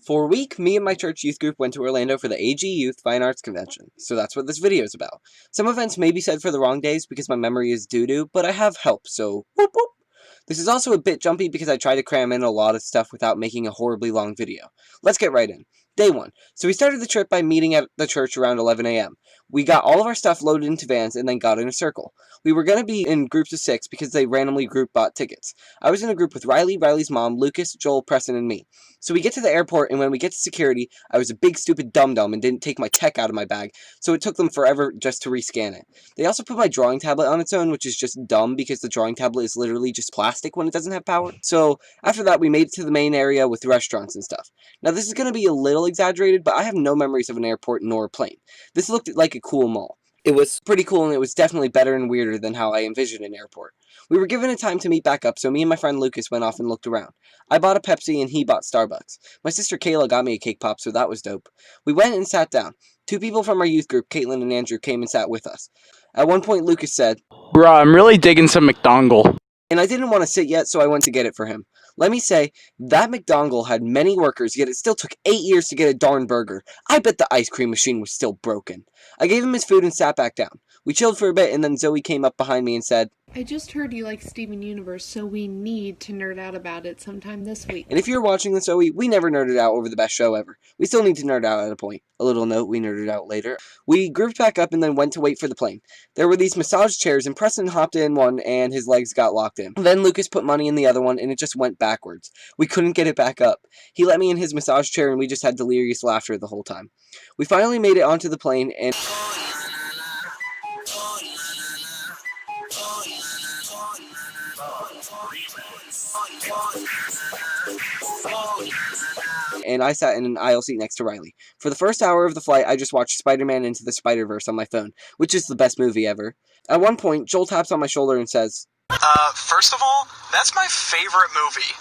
For a week, me and my church youth group went to Orlando for the AG Youth Fine Arts Convention, so that's what this video is about. Some events may be said for the wrong days because my memory is doo-doo, but I have help, so whoop whoop. This is also a bit jumpy because I try to cram in a lot of stuff without making a horribly long video. Let's get right in. Day 1. So we started the trip by meeting at the church around 11 a.m. We got all of our stuff loaded into vans and then got in a circle. We were going to be in groups of 6 because they randomly group bought tickets. I was in a group with Riley, Riley's mom, Lucas, Joel, Preston, and me. So we get to the airport, and when we get to security, I was a big stupid dum-dum and didn't take my tech out of my bag, so it took them forever just to rescan it. They also put my drawing tablet on its own, which is just dumb because the drawing tablet is literally just plastic when it doesn't have power. So after that, we made it to the main area with restaurants and stuff. Now this is going to be a little exaggerated, but I have no memories of an airport nor a plane. This looked like a cool mall. It was pretty cool, and it was definitely better and weirder than how I envisioned an airport. We were given a time to meet back up, so me and my friend Lucas went off and looked around. I bought a Pepsi, and he bought Starbucks. My sister Kayla got me a cake pop, so that was dope. We went and sat down. 2 people from our youth group, Caitlin and Andrew, came and sat with us. At one point, Lucas said, "Bruh, I'm really digging some McDongle." And I didn't want to sit yet, so I went to get it for him. Let me say, that McDongle had many workers, yet it still took 8 years to get a darn burger. I bet the ice cream machine was still broken. I gave him his food and sat back down. We chilled for a bit, and then Zoe came up behind me and said, "I just heard you like Steven Universe, so we need to nerd out about it sometime this week." And if you're watching this, Zoe, we never nerded out over the best show ever. We still need to nerd out at a point. A little note, we nerded out later. We grouped back up and then went to wait for the plane. There were these massage chairs, and Preston hopped in one, and his legs got locked in. Then Lucas put money in the other one, and it just went backwards. We couldn't get it back up. He let me in his massage chair, and we just had delirious laughter the whole time. We finally made it onto the plane, and I sat in an aisle seat next to Riley. For the first hour of the flight, I just watched Spider-Man Into the Spider-Verse on my phone, which is the best movie ever. At one point, Joel taps on my shoulder and says, First of all, that's my favorite movie.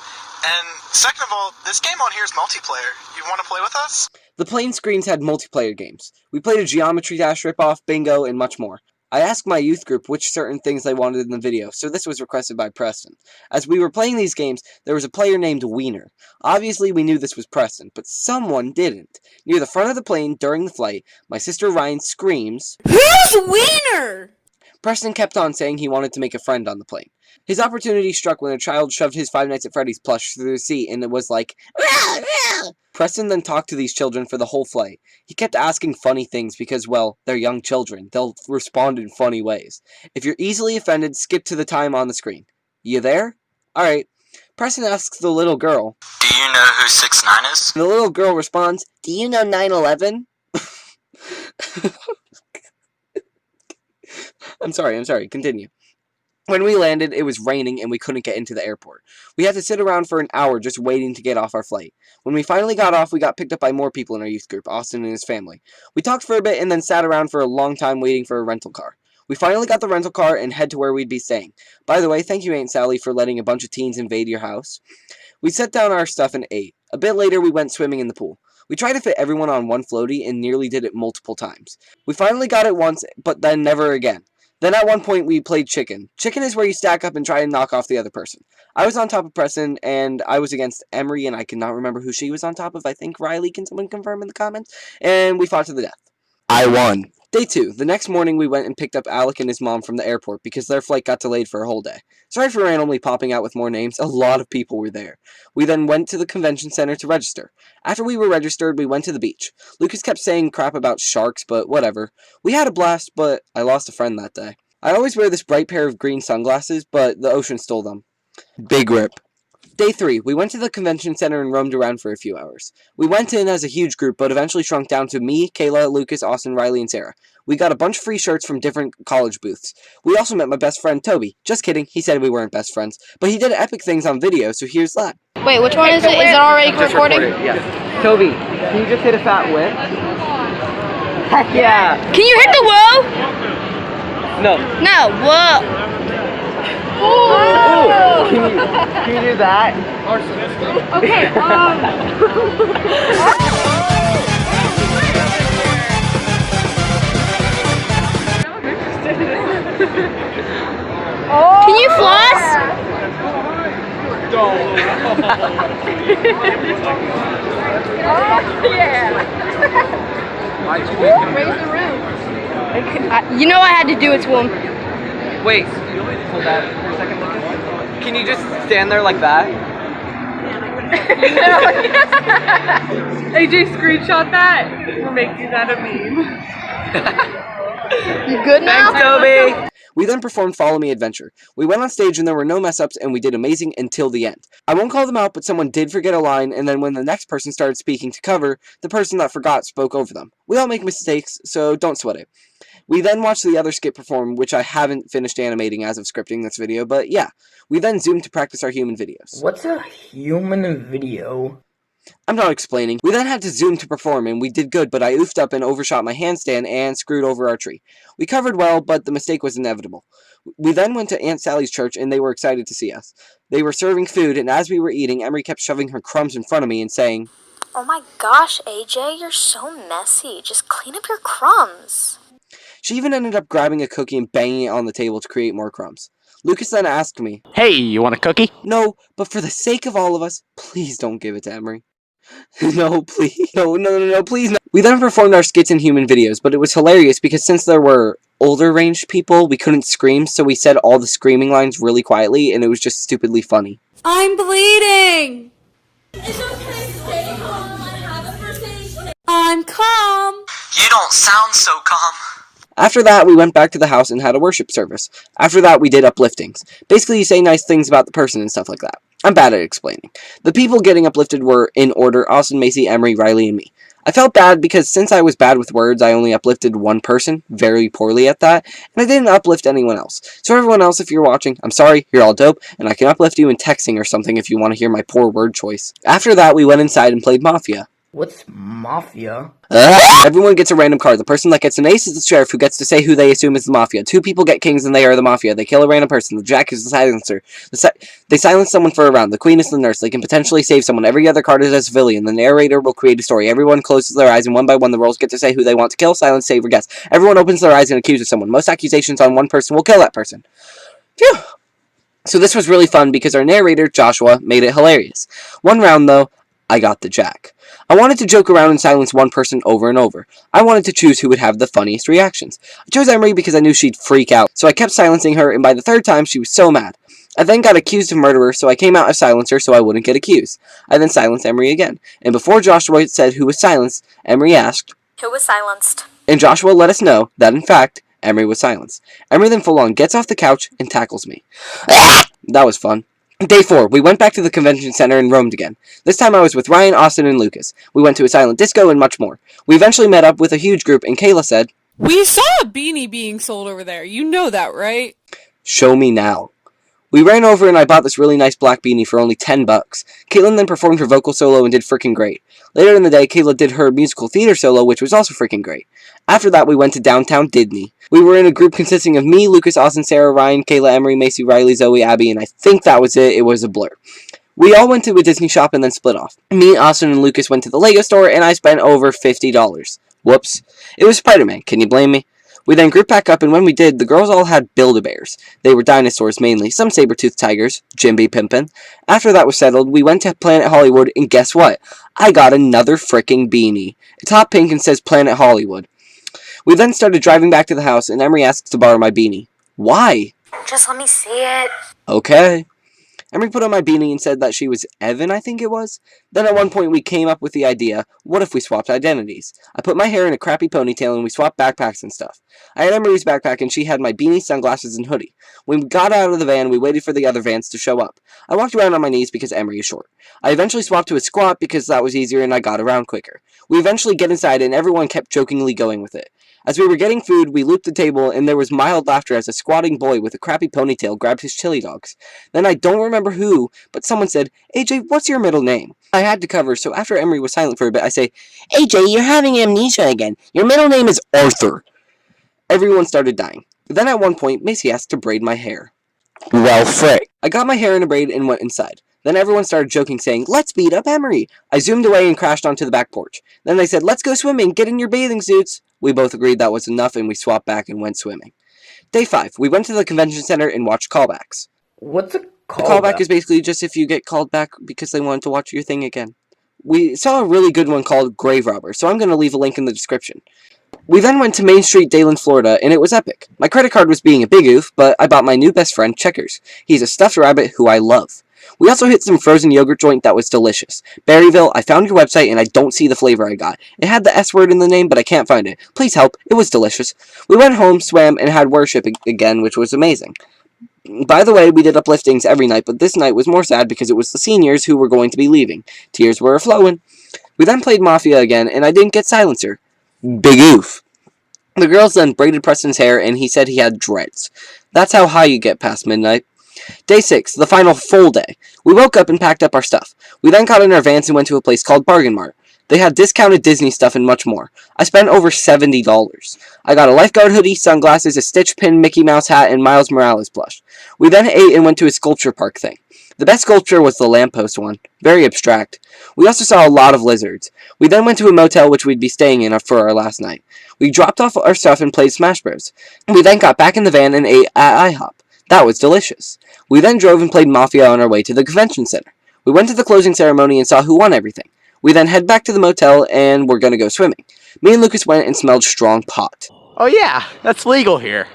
And second of all, this game on here is multiplayer. You want to play with us? The plane screens had multiplayer games. We played a Geometry Dash ripoff, bingo, and much more. I asked my youth group which certain things they wanted in the video, so this was requested by Preston. As we were playing these games, there was a player named Wiener. Obviously, we knew this was Preston, but someone didn't. Near the front of the plane, during the flight, my sister Ryan screams, "Who's Wiener?" Preston kept on saying he wanted to make a friend on the plane. His opportunity struck when a child shoved his Five Nights at Freddy's plush through the seat, and it was like, "Rah, rah." Preston then talked to these children for the whole flight. He kept asking funny things because, well, they're young children. They'll respond in funny ways. If you're easily offended, skip to the time on the screen. You there? Alright. Preston asks the little girl, Do you know who 6ix9ine is? and the little girl responds, "Do you know 9/11? I'm sorry, continue. When we landed, it was raining and we couldn't get into the airport. We had to sit around for an hour just waiting to get off our flight. When we finally got off, we got picked up by more people in our youth group, Austin and his family. We talked for a bit and then sat around for a long time waiting for a rental car. We finally got the rental car and head to where we'd be staying. By the way, thank you Aunt Sally for letting a bunch of teens invade your house. We set down our stuff and ate. A bit later, we went swimming in the pool. We tried to fit everyone on one floaty and nearly did it multiple times. We finally got it once, but then never again. Then at one point we played chicken. Chicken is where you stack up and try and knock off the other person. I was on top of Preston, and I was against Emery, and I cannot remember who she was on top of. I think Riley, can someone confirm in the comments? And we fought to the death. I won. Day 2. The next morning we went and picked up Alec and his mom from the airport because their flight got delayed for a whole day. Sorry for randomly popping out with more names. A lot of people were there. We then went to the convention center to register. After we were registered, we went to the beach. Lucas kept saying crap about sharks, but whatever. We had a blast, but I lost a friend that day. I always wear this bright pair of green sunglasses, but the ocean stole them. Big rip. Day 3. We went to the convention center and roamed around for a few hours. We went in as a huge group, but eventually shrunk down to me, Kayla, Lucas, Austin, Riley, and Sarah. We got a bunch of free shirts from different college booths. We also met my best friend, Toby. Just kidding, he said we weren't best friends. But he did epic things on video, so here's that. Wait, which one is it? Is it already recording? Yeah. Toby, can you just hit a fat whip? Heck yeah! Can you hit the whoa? No. No, whoa. Ooh. Can you do that? Okay, Can you floss? Don't. Raise the roof. You know I had to do it to him. Wait, hold that for a second, Lucas. Can you just stand there like that? AJ, screenshot that. We're making that a meme. You good now? Thanks, Toby! We then performed Follow Me Adventure. We went on stage and there were no mess-ups and we did amazing until the end. I won't call them out, but someone did forget a line, and then when the next person started speaking to cover, the person that forgot spoke over them. We all make mistakes, so don't sweat it. We then watched the other skit perform, which I haven't finished animating as of scripting this video, but yeah. We then zoomed to practice our human videos. What's a human video? I'm not explaining. We then had to zoom to perform, and we did good, but I oofed up and overshot my handstand and screwed over our tree. We covered well, but the mistake was inevitable. We then went to Aunt Sally's church, and they were excited to see us. They were serving food, and as we were eating, Emery kept shoving her crumbs in front of me and saying, "Oh my gosh, AJ, you're so messy. Just clean up your crumbs." She even ended up grabbing a cookie and banging it on the table to create more crumbs. Lucas then asked me, Hey, you want a cookie? "No, but for the sake of all of us, please don't give it to Emery." No, please. No, please no. We then performed our skits and human videos, but it was hilarious because since there were older ranged people, we couldn't scream, so we said all the screaming lines really quietly, and it was just stupidly funny. I'm bleeding! I'm calm! You don't sound so calm. After that, we went back to the house and had a worship service. After that, we did upliftings. Basically, you say nice things about the person and stuff like that. I'm bad at explaining. The people getting uplifted were, in order, Austin, Macy, Emery, Riley, and me. I felt bad because since I was bad with words, I only uplifted one person, very poorly at that, and I didn't uplift anyone else. So everyone else, if you're watching, I'm sorry, you're all dope, and I can uplift you in texting or something if you want to hear my poor word choice. After that, we went inside and played Mafia. What's mafia? Everyone gets a random card. The person that gets an ace is the sheriff, who gets to say who they assume is the mafia. Two people get kings and they are the mafia. They kill a random person. The jack is the silencer. They silence someone for a round. The queen is the nurse. They can potentially save someone. Every other card is a civilian. The narrator will create a story. Everyone closes their eyes and one by one the roles get to say who they want to kill, silence, save, or guess. Everyone opens their eyes and accuses someone. Most accusations on one person will kill that person. Phew! So this was really fun because our narrator, Joshua, made it hilarious. One round though, I got the jack. I wanted to joke around and silence one person over and over. I wanted to choose who would have the funniest reactions. I chose Emery because I knew she'd freak out, so I kept silencing her, and by the third time, she was so mad. I then got accused of murder, so I came out as silencer so I wouldn't get accused. I then silenced Emery again, and before Joshua said who was silenced, Emery asked, "Who was silenced?" and Joshua let us know that, in fact, Emery was silenced. Emery then full-on gets off the couch and tackles me. That was fun. Day 4, we went back to the convention center and roamed again. This time I was with Ryan, Austin, and Lucas. We went to a silent disco and much more. We eventually met up with a huge group, and Kayla said, We saw a beanie being sold over there. You know that, right? "Show me now." We ran over and I bought this really nice black beanie for only $10. Caitlin then performed her vocal solo and did freaking great. Later in the day, Kayla did her musical theater solo, which was also freaking great. After that, we went to downtown Disney. We were in a group consisting of me, Lucas, Austin, Sarah, Ryan, Kayla, Emery, Macy, Riley, Zoe, Abby, and I think that was it. It was a blur. We all went to a Disney shop and then split off. Me, Austin, and Lucas went to the Lego store and I spent over $50. Whoops. It was Spider-Man. Can you blame me? We then grouped back up, and when we did, the girls all had Build-A-Bears. They were dinosaurs mainly, some saber-toothed tigers, Jimby pimpin'. After that was settled, we went to Planet Hollywood, and guess what? I got another frickin' beanie. It's hot pink and says Planet Hollywood. We then started driving back to the house, and Emery asked to borrow my beanie. Why? "Just let me see it." Okay. Emery put on my beanie and said that she was Evan, I think it was. Then at one point we came up with the idea, what if we swapped identities? I put my hair in a crappy ponytail and we swapped backpacks and stuff. I had Emery's backpack and she had my beanie, sunglasses, and hoodie. When we got out of the van, we waited for the other vans to show up. I walked around on my knees because Emery is short. I eventually swapped to a squat because that was easier and I got around quicker. We eventually get inside and everyone kept jokingly going with it. As we were getting food, we looped the table, and there was mild laughter as a squatting boy with a crappy ponytail grabbed his chili dogs. Then I don't remember who, but someone said, "AJ, what's your middle name?" I had to cover, so after Emery was silent for a bit, I say, "AJ, you're having amnesia again. Your middle name is Arthur." Everyone started dying. Then at one point, Macy asked to braid my hair. Well, frick. I got my hair in a braid and went inside. Then everyone started joking, saying, "Let's beat up Emery." I zoomed away and crashed onto the back porch. Then they said, "Let's go swimming. Get in your bathing suits." We both agreed that was enough, and we swapped back and went swimming. Day 5. We went to the convention center and watched callbacks. What's a A callback is basically just if you get called back because they wanted to watch your thing again. We saw a really good one called Grave Robber, so I'm going to leave a link in the description. We then went to Main Street, Dayland, Florida, and it was epic. My credit card was being a big oof, but I bought my new best friend, Checkers. He's a stuffed rabbit who I love. We also hit some frozen yogurt joint that was delicious. Berryville, I found your website and I don't see the flavor I got. It had the S word in the name, but I can't find it. Please help. It was delicious. We went home, swam, and had worship again, which was amazing. By the way, we did upliftings every night, but this night was more sad because it was the seniors who were going to be leaving. Tears were flowing. We then played Mafia again, and I didn't get silencer. Big oof. The girls then braided Preston's hair, and he said he had dreads. That's how high you get past midnight. Day 6, the final full day. We woke up and packed up our stuff. We then got in our vans and went to a place called Bargain Mart. They had discounted Disney stuff and much more. I spent over $70. I got a lifeguard hoodie, sunglasses, a Stitch pin, Mickey Mouse hat, and Miles Morales plush. We then ate and went to a sculpture park thing. The best sculpture was the lamppost one. Very abstract. We also saw a lot of lizards. We then went to a motel which we'd be staying in for our last night. We dropped off our stuff and played Smash Bros. We then got back in the van and ate at IHOP. That was delicious. We then drove and played Mafia on our way to the convention center. We went to the closing ceremony and saw who won everything. We then head back to the motel and we're gonna go swimming. Me and Lucas went and smelled strong pot. Oh yeah, that's legal here.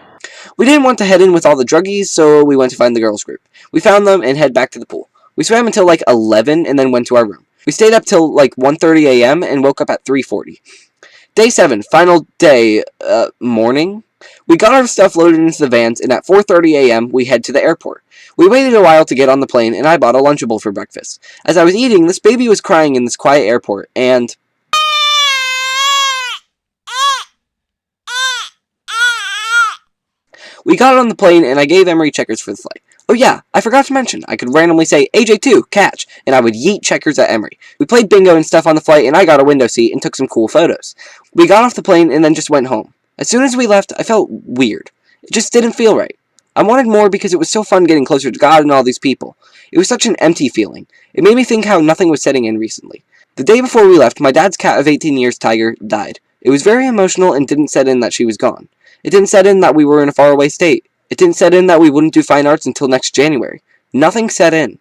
We didn't want to head in with all the druggies, so we went to find the girls group. We found them and head back to the pool. We swam until like 11 and then went to our room. We stayed up till like 1:30 a.m. and woke up at 3:40. Day 7, final day, morning. We got our stuff loaded into the vans, and at 4:30 a.m. we head to the airport. We waited a while to get on the plane, and I bought a Lunchable for breakfast. As I was eating, this baby was crying in this quiet airport, and we got on the plane, and I gave Emery Checkers for the flight. Oh yeah, I forgot to mention, I could randomly say, AJ2, catch, and I would yeet Checkers at Emery. We played bingo and stuff on the flight, and I got a window seat and took some cool photos. We got off the plane and then just went home. As soon as we left, I felt weird. It just didn't feel right. I wanted more because it was so fun getting closer to God and all these people. It was such an empty feeling. It made me think how nothing was setting in recently. The day before we left, my dad's cat of 18 years, Tiger, died. It was very emotional and didn't set in that she was gone. It didn't set in that we were in a faraway state. It didn't set in that we wouldn't do fine arts until next January. Nothing set in.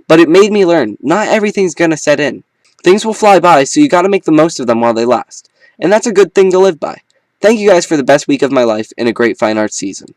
But it made me learn, not everything's gonna set in. Things will fly by, so you gotta make the most of them while they last. And that's a good thing to live by. Thank you guys for the best week of my life and a great fine arts season.